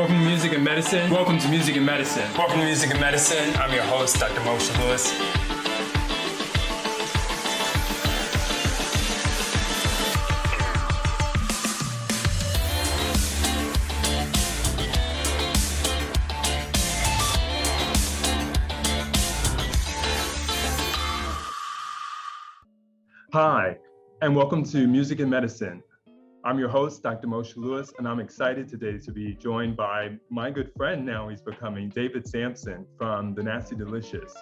Welcome to Music and Medicine. Welcome to Music and Medicine. Welcome to Music and Medicine. I'm your host, Dr. Moshe Lewis. Hi, and welcome to Music and Medicine. I'm your host, Dr. Moshe Lewis, and I'm excited today to be joined by my good friend, now he's becoming, David Sampson from The Nasty Delicious.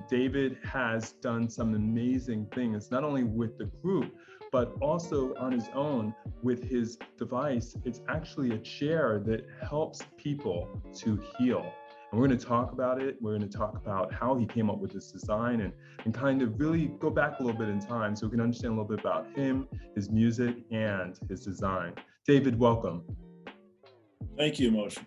David has done some amazing things, not only with the group, but also on his own with his device. It's actually a chair that helps people to heal. And we're going to talk about it. We're going to talk about how he came up with this design and kind of really go back a little bit in time so we can understand a little bit about him, his music, and his design. David, welcome. Thank you, Moshe.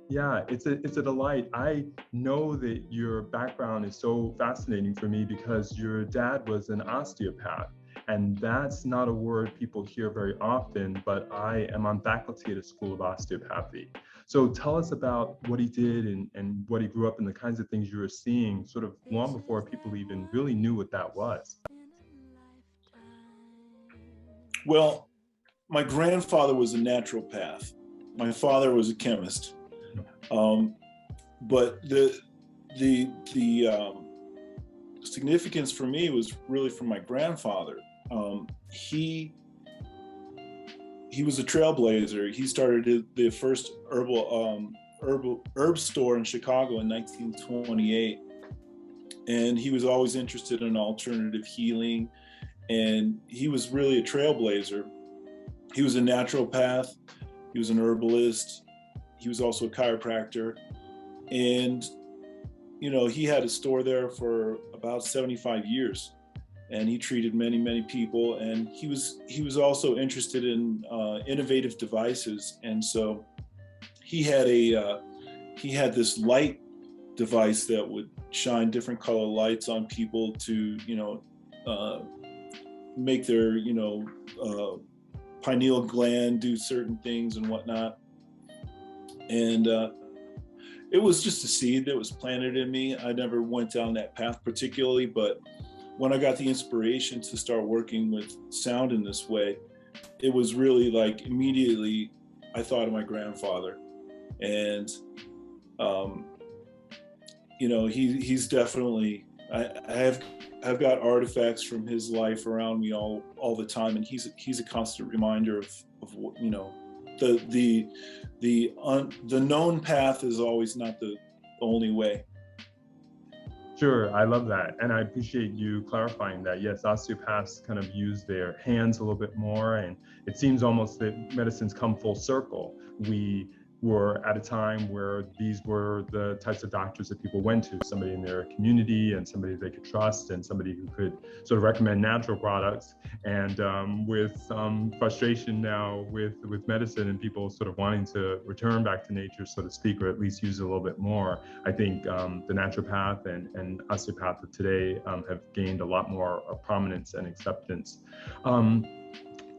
Yeah, it's a delight. I know that your background is so fascinating for me because your dad was an osteopath. And that's not a word people hear very often, but I am on faculty at a school of osteopathy. So tell us about what he did and what he grew up and the kinds of things you were seeing sort of long before people even really knew what that was. Well, my grandfather was a naturopath. My father was a chemist. But the significance for me was really from my grandfather. He was a trailblazer. He started the first herb store in Chicago in 1928. And he was always interested in alternative healing. And he was really a trailblazer. He was a naturopath. He was an herbalist. He was also a chiropractor. And, you know, he had a store there for about 75 years. And he treated many, many people. And he was also interested in innovative devices. And so he had this light device that would shine different color lights on people to, make their, pineal gland do certain things and whatnot. And it was just a seed that was planted in me. I never went down that path particularly, but when I got the inspiration to start working with sound in this way, it was really like immediately I thought of my grandfather. And, he's definitely, I've got artifacts from his life around me all the time. And he's a constant reminder of what, the known path is always not the only way. Sure, I love that. And I appreciate you clarifying that. Yes, osteopaths kind of use their hands a little bit more. And it seems almost that medicine's come full circle. We were at a time where these were the types of doctors that people went to, somebody in their community and somebody they could trust and somebody who could sort of recommend natural products. And with some frustration now with medicine and people sort of wanting to return back to nature, so to speak, or at least use it a little bit more, I think the naturopath and osteopath of today have gained a lot more prominence and acceptance.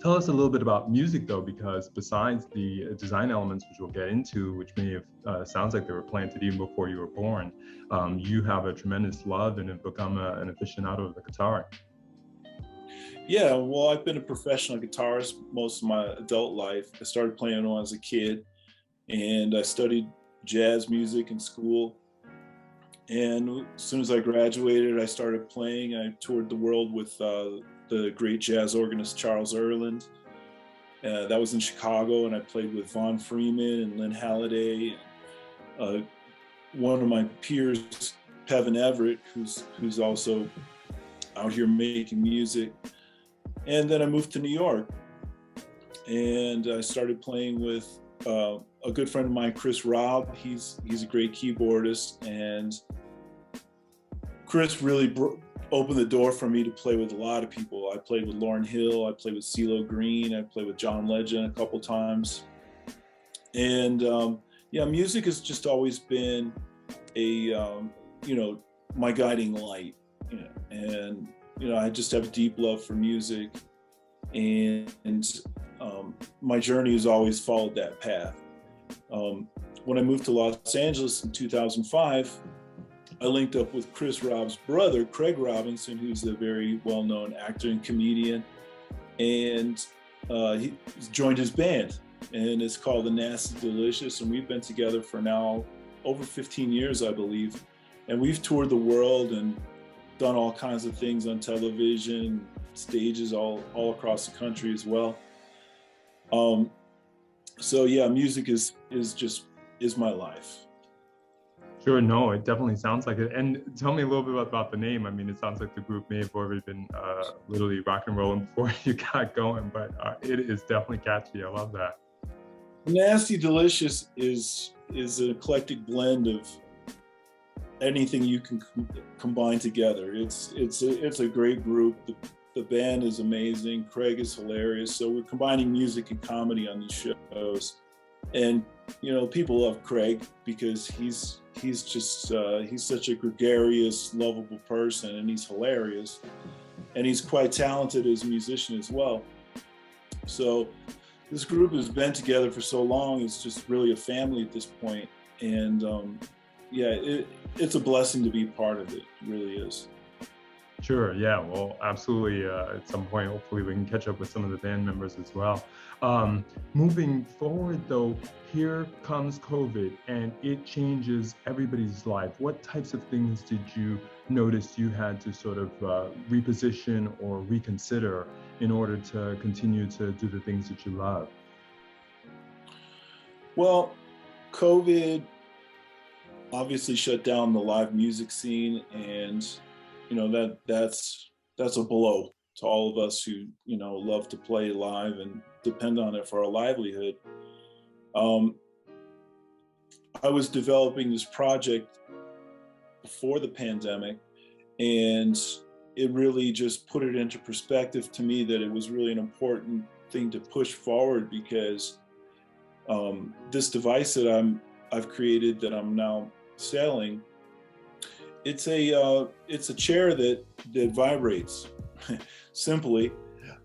Tell us a little bit about music, though, because besides the design elements, which we'll get into, which may have sounds like they were planted even before you were born, you have a tremendous love and have become an aficionado of the guitar. Yeah, well, I've been a professional guitarist most of my adult life. I started playing when I was a kid, and I studied jazz music in school. And as soon as I graduated, I started playing. I toured the world with the great jazz organist Charles Earland. That was in Chicago, and I played with Von Freeman and Lynn Halliday. One of my peers, Pevin Everett, who's also out here making music. And then I moved to New York, and I started playing with a good friend of mine, Chris Robb. He's a great keyboardist, and Chris really opened the door for me to play with a lot of people. I played with Lauryn Hill, I played with CeeLo Green, I played with John Legend a couple times. And music has just always been my guiding light. And I just have a deep love for music, and my journey has always followed that path. When I moved to Los Angeles in 2005, I linked up with Chris Rob's brother, Craig Robinson, who's a very well-known actor and comedian, and he joined his band, and it's called The Nasty Delicious, and we've been together for now over 15 years, I believe, and we've toured the world and done all kinds of things on television, stages all across the country as well. So yeah, music is my life. Sure, no, it definitely sounds like it. And tell me a little bit about the name. I mean, it sounds like the group may have already been literally rock and rolling before you got going, but it is definitely catchy. I love that. Nasty Delicious is an eclectic blend of anything you can combine together. It's a great group. The band is amazing. Craig is hilarious. So we're combining music and comedy on these shows. And, you know, people love Craig because he's such a gregarious, lovable person, and he's hilarious. And he's quite talented as a musician as well. So this group has been together for so long, it's just really a family at this point. And yeah, it's a blessing to be part of it. It really is. Sure, yeah, well, absolutely. At some point, hopefully we can catch up with some of the band members as well. Moving forward though, here comes COVID and it changes everybody's life. What types of things did you notice you had to sort of reposition or reconsider in order to continue to do the things that you love? Well, COVID obviously shut down the live music scene, and you know that's a blow to all of us who, you know, love to play live and depend on it for our livelihood. I was developing this project before the pandemic, and it really just put it into perspective to me that it was really an important thing to push forward, because this device that I've created that I'm now selling, it's a chair that vibrates simply,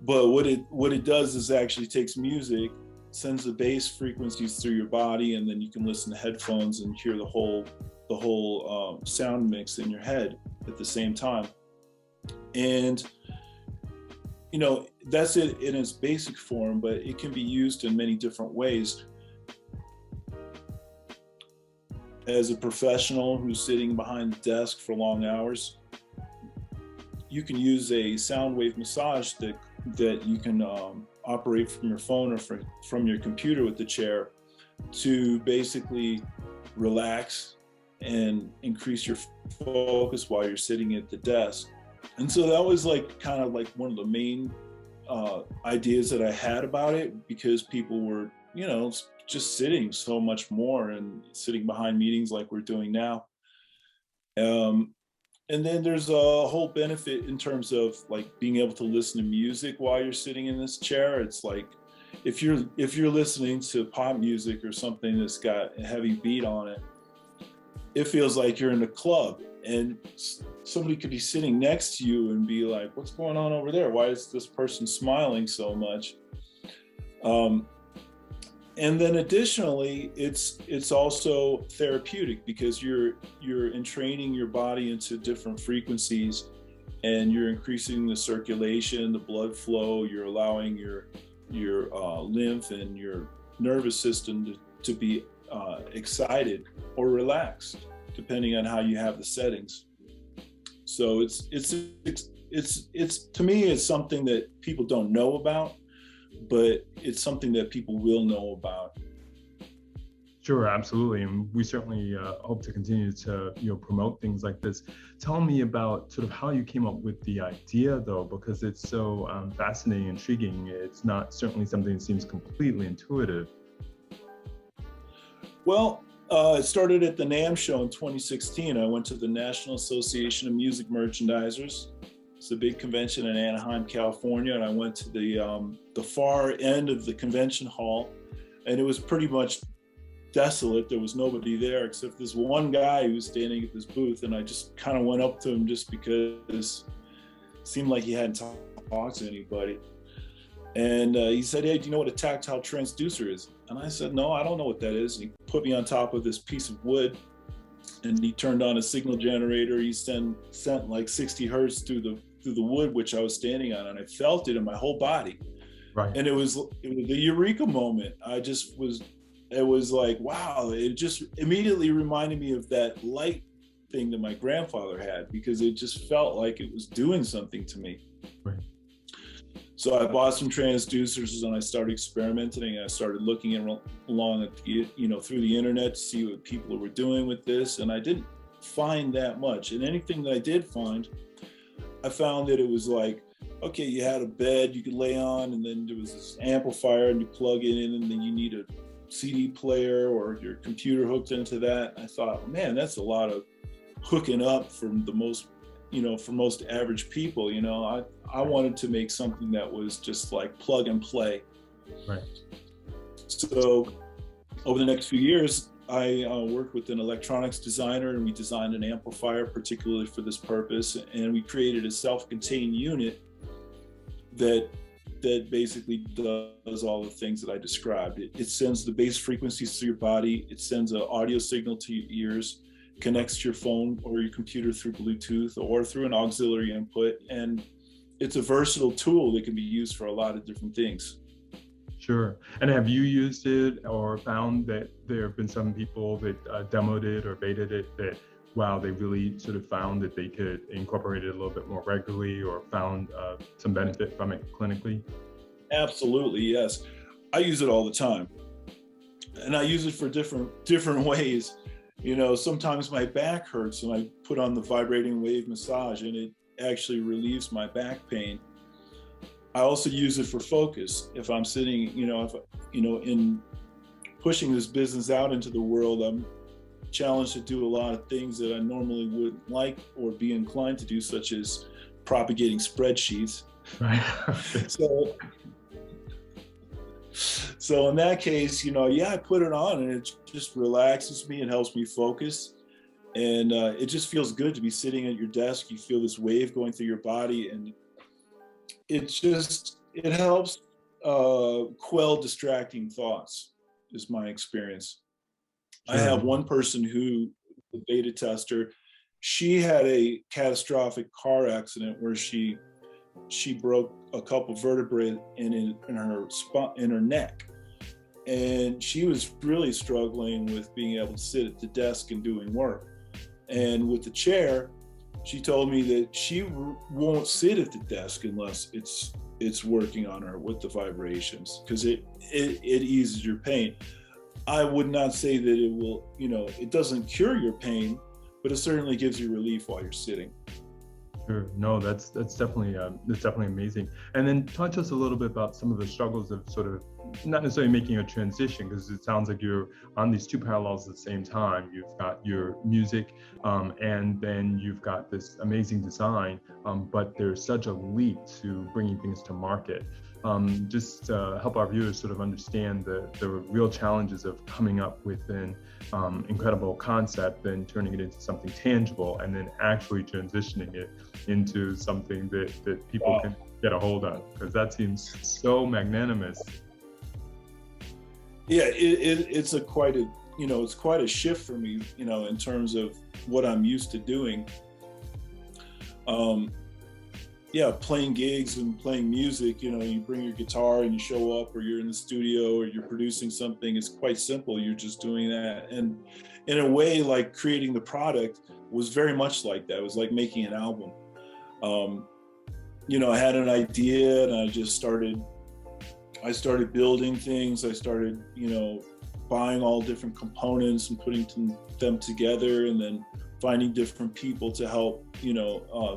but what it does is actually takes music, sends the bass frequencies through your body, and then you can listen to headphones and hear the whole sound mix in your head at the same time. And you know, that's it in its basic form, but it can be used in many different ways. As a professional who's sitting behind the desk for long hours, you can use a sound wave massage that you can operate from your phone or from your computer with the chair to basically relax and increase your focus while you're sitting at the desk. And so that was kind of like one of the main ideas that I had about it, because people were, you know, just sitting so much more and sitting behind meetings like we're doing now. And then there's a whole benefit in terms of like being able to listen to music while you're sitting in this chair. It's like if you're listening to pop music or something that's got a heavy beat on it, it feels like you're in a club, and somebody could be sitting next to you and be like, what's going on over there? Why is this person smiling so much? And then additionally, it's also therapeutic, because you're entraining your body into different frequencies, and you're increasing the circulation, the blood flow. You're allowing your lymph and your nervous system to be excited or relaxed, depending on how you have the settings. So it's to me, it's something that people don't know about, but it's something that people will know about. Sure, absolutely, and we certainly hope to continue to promote things like this. Tell me about sort of how you came up with the idea, though, because it's so fascinating, intriguing. It's not certainly something that seems completely intuitive. Well, it started at the NAMM show in 2016. I went to the National Association of Music Merchandisers. It's a big convention in Anaheim, California, and I went to the far end of the convention hall, and it was pretty much desolate. There was nobody there except this one guy who was standing at this booth, and I just kind of went up to him just because it seemed like he hadn't talked to anybody. And he said, "Hey, do you know what a tactile transducer is?" And I said, no, I don't know what that is. And he put me on top of this piece of wood, and he turned on a signal generator. He sent like 60 hertz through the wood which I was standing on, and I felt it in my whole body. Right. And it was the eureka moment. It was like, wow, it just immediately reminded me of that light thing that my grandfather had, because it just felt like it was doing something to me. Right. So I bought some transducers, and I started experimenting. I started looking along at, through the internet to see what people were doing with this, and I didn't find that much. And anything that I did find, I found that it was like, okay, you had a bed you could lay on, and then there was this amplifier, and you plug it in, and then you need a CD player or your computer hooked into that. I thought, man, that's a lot of hooking up for most average people. I wanted to make something that was just like plug and play. Right. So over the next few years, I worked with an electronics designer, and we designed an amplifier particularly for this purpose. And we created a self-contained unit that basically does all the things that I described. It sends the bass frequencies to your body. It sends an audio signal to your ears, connects to your phone or your computer through Bluetooth or through an auxiliary input. And it's a versatile tool that can be used for a lot of different things. Sure. And have you used it or found that there have been some people that demoed it or betaed it that, wow, they really sort of found that they could incorporate it a little bit more regularly or found some benefit from it clinically? Absolutely, yes. I use it all the time. And I use it for different ways. Sometimes my back hurts, and I put on the vibrating wave massage, and it actually relieves my back pain. I also use it for focus. If I'm sitting, in pushing this business out into the world, I'm challenged to do a lot of things that I normally wouldn't like or be inclined to do, such as propagating spreadsheets. Right. So in that case, I put it on, and it just relaxes me and helps me focus. And it just feels good to be sitting at your desk. You feel this wave going through your body, and it helps quell distracting thoughts, is my experience. Sure. I have one person who, the beta tester, she had a catastrophic car accident where she broke a couple vertebrae in her neck, and she was really struggling with being able to sit at the desk and doing work. And with the chair, she told me that she won't sit at the desk unless it's working on her with the vibrations, because it eases your pain. I would not say that it will, it doesn't cure your pain, but it certainly gives you relief while you're sitting. Sure. No, that's definitely amazing. And then talk to us a little bit about some of the struggles of sort of not necessarily making a transition, because it sounds like you're on these two parallels at the same time. You've got your music, and then you've got this amazing design, but there's such a leap to bringing things to market. Just to help our viewers sort of understand the real challenges of coming up with an incredible concept, then turning it into something tangible, and then actually transitioning it into something that people can get a hold of, because that seems so magnanimous. Yeah, it's quite a shift for me, in terms of what I'm used to doing. Playing gigs and playing music, you bring your guitar and you show up, or you're in the studio or you're producing something. It's quite simple. You're just doing that. And in a way, like creating the product was very much like that. It was like making an album. I had an idea, and I started building things. I started, buying all different components and putting them together, and then finding different people to help,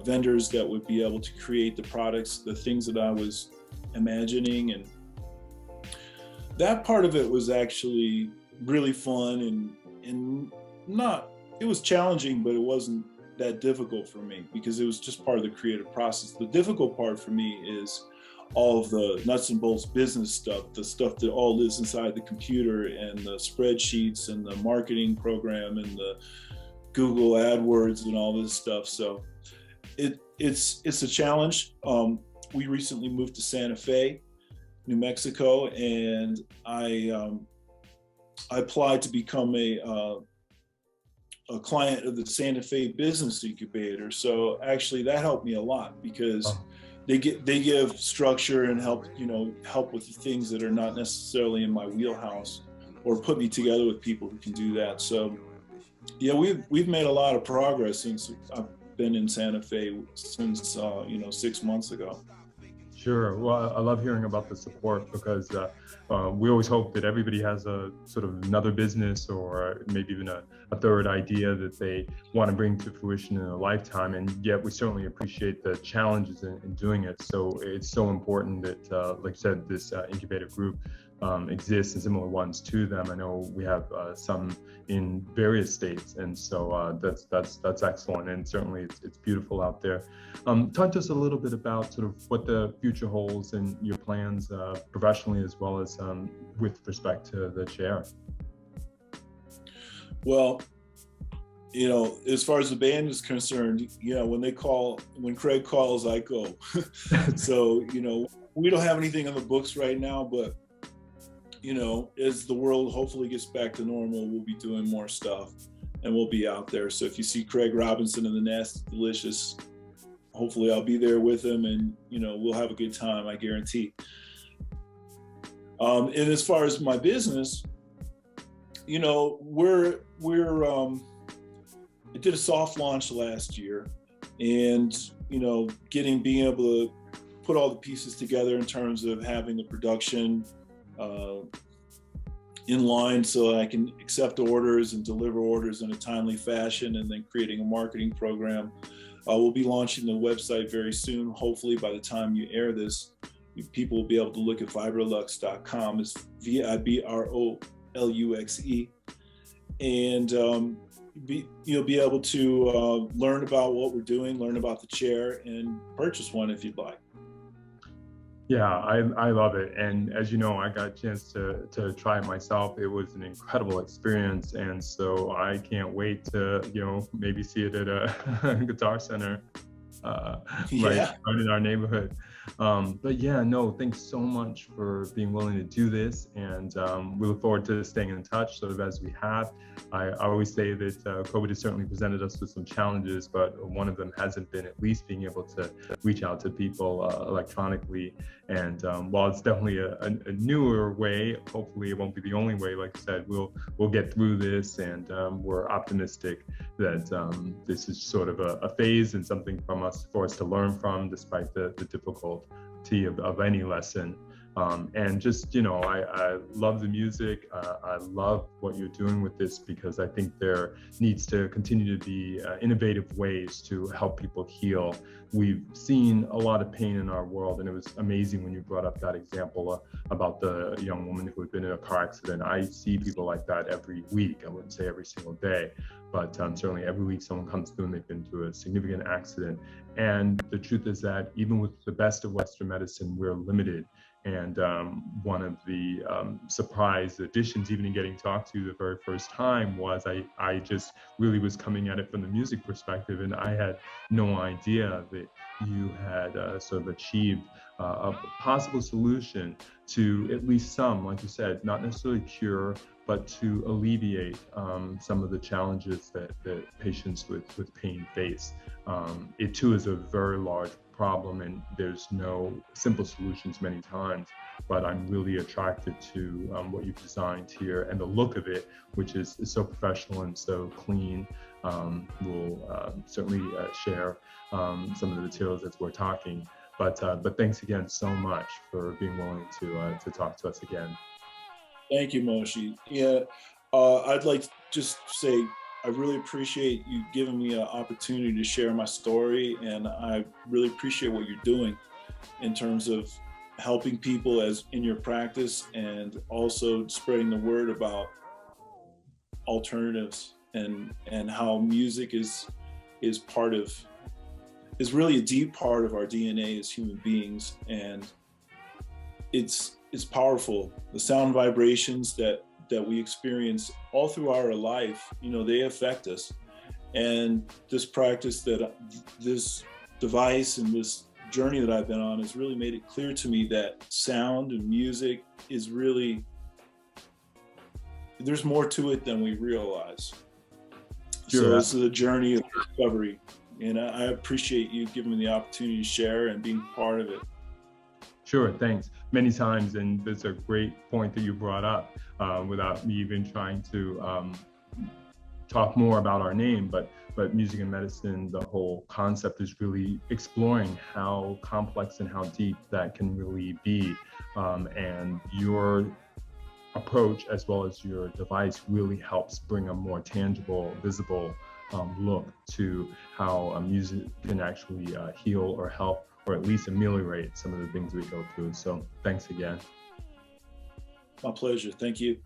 vendors that would be able to create the products, the things that I was imagining. And that part of it was actually really fun, and it was challenging, but it wasn't that difficult for me, because it was just part of the creative process. The difficult part for me is all of the nuts and bolts business stuff, the stuff that all lives inside the computer, and the spreadsheets, and the marketing program, and the Google AdWords, and all this stuff. So it's a challenge. We recently moved to Santa Fe, New Mexico, and I I applied to become a client of the Santa Fe Business Incubator. So actually that helped me a lot because they give structure and help with the things that are not necessarily in my wheelhouse, or put me together with people who can do that. So yeah, we've made a lot of progress since I've been in Santa Fe since 6 months ago. Sure. Well, I love hearing about the support because we always hope that everybody has a sort of another business or maybe even a third idea that they want to bring to fruition in a lifetime. And yet we certainly appreciate the challenges in doing it. So it's so important that, like I said, this incubator group exists and similar ones to them. I know we have some in various states, and so that's excellent, and certainly it's beautiful out there. Talk to us a little bit about sort of what the future holds and your plans professionally as well as with respect to the chair. Well, as far as the band is concerned, when Craig calls, I go. So, we don't have anything on the books right now, but as the world hopefully gets back to normal, we'll be doing more stuff and we'll be out there. So if you see Craig Robinson in the Nasty Delicious, hopefully I'll be there with him, and we'll have a good time, I guarantee. And as far as my business, we're I did a soft launch last year, and being able to put all the pieces together in terms of having the production in line so that I can accept orders and deliver orders in a timely fashion, and then creating a marketing program. We'll be launching the website very soon. Hopefully by the time you air this, people will be able to look at Vibroluxe.com. It's Vibroluxe, and you'll be able to learn about what we're doing, learn about the chair, and purchase one if you'd like. Yeah, I love it. And as you know, I got a chance to try it myself. It was an incredible experience. And so I can't wait to, maybe see it at a Guitar Center right in our neighborhood. But yeah, no, thanks so much for being willing to do this. And we look forward to staying in touch sort of as we have. I always say that COVID has certainly presented us with some challenges, but one of them hasn't been at least being able to reach out to people electronically. And while it's definitely a newer way, hopefully it won't be the only way. Like I said, we'll get through this, and we're optimistic that this is sort of a phase and something for us to learn from, despite the difficulty of any lesson. And just, I love the music. I love what you're doing with this, because I think there needs to continue to be innovative ways to help people heal. We've seen a lot of pain in our world, and it was amazing when you brought up that example about the young woman who had been in a car accident. I see people like that every week. I wouldn't say every single day, but certainly every week someone comes through and they've been through a significant accident. And the truth is that even with the best of Western medicine, we're limited. And one of the surprise additions, even in getting talked to the very first time, was I just really was coming at it from the music perspective, and I had no idea that you had sort of achieved a possible solution to at least some, like you said, not necessarily cure, but to alleviate some of the challenges that patients with pain face. It too is a very large problem, and there's no simple solutions many times, but I'm really attracted to what you've designed here and the look of it, which is so professional and so clean. We'll certainly share some of the materials as we're talking, but thanks again so much for being willing to talk to us again. Thank you, Moshi. Yeah, I'd like to just say I really appreciate you giving me an opportunity to share my story, and I really appreciate what you're doing in terms of helping people as in your practice, and also spreading the word about alternatives and how music is really a deep part of our DNA as human beings, and it's powerful. The sound vibrations that we experience all through our life, they affect us. And this practice, this device and this journey that I've been on has really made it clear to me that sound and music is there's more to it than we realize. Sure. So this is a journey of discovery, and I appreciate you giving me the opportunity to share and being part of it. Sure, thanks. Many times, and that's a great point that you brought up, without me even trying to talk more about our name, but music and medicine, the whole concept is really exploring how complex and how deep that can really be. And your approach, as well as your device, really helps bring a more tangible, visible look to how music can actually heal or help, or at least ameliorate some of the things we go through. So thanks again. My pleasure. Thank you.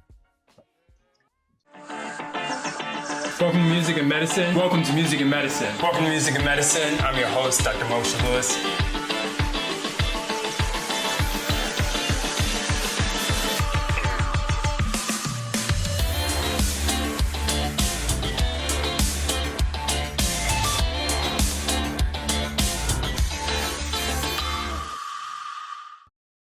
Welcome to Music and Medicine. Welcome to Music and Medicine. Welcome to Music and Medicine. I'm your host, Dr. Moshe Lewis.